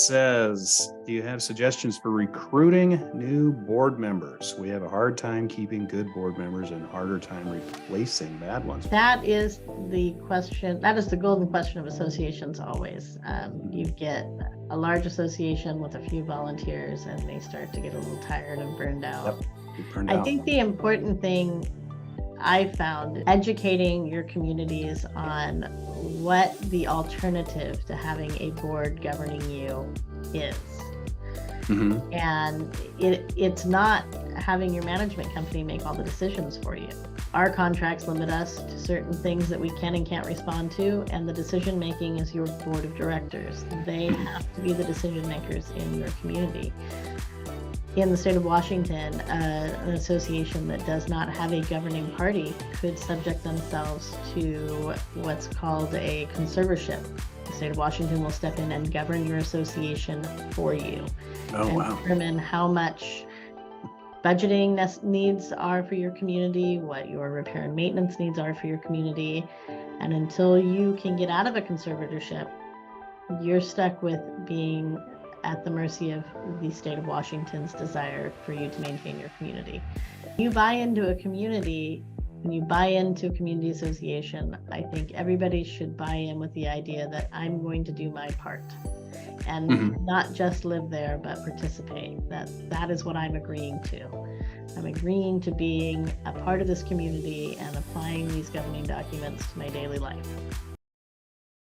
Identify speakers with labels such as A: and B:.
A: says, do you have suggestions for recruiting new board members? We have a hard time keeping good board members and harder time replacing bad ones.
B: That is the question. That is the golden question of associations always. You get a large association with a few volunteers and they start to get a little tired and burned out.
A: Yep.
B: I think the important thing I found, educating your communities on what the alternative to having a board governing you is.
A: Mm-hmm.
B: And it's not having your management company make all the decisions for you. Our contracts limit us to certain things that we can and can't respond to, and the decision making is your board of directors. They have to be the decision makers in your community. In the state of Washington, an association that does not have a governing party could subject themselves to what's called a conservatorship. The state of Washington will step in and govern your association for you. And determine how much budgeting needs are for your community, what your repair and maintenance needs are for your community. And until you can get out of a conservatorship, you're stuck with being at the mercy of the state of Washington's desire for you to maintain your community. You buy into a community, when you buy into a community association, I think everybody should buy in with the idea that I'm going to do my part and not just live there, but participate. That is what I'm agreeing to. I'm agreeing to being a part of this community and applying these governing documents to my daily life.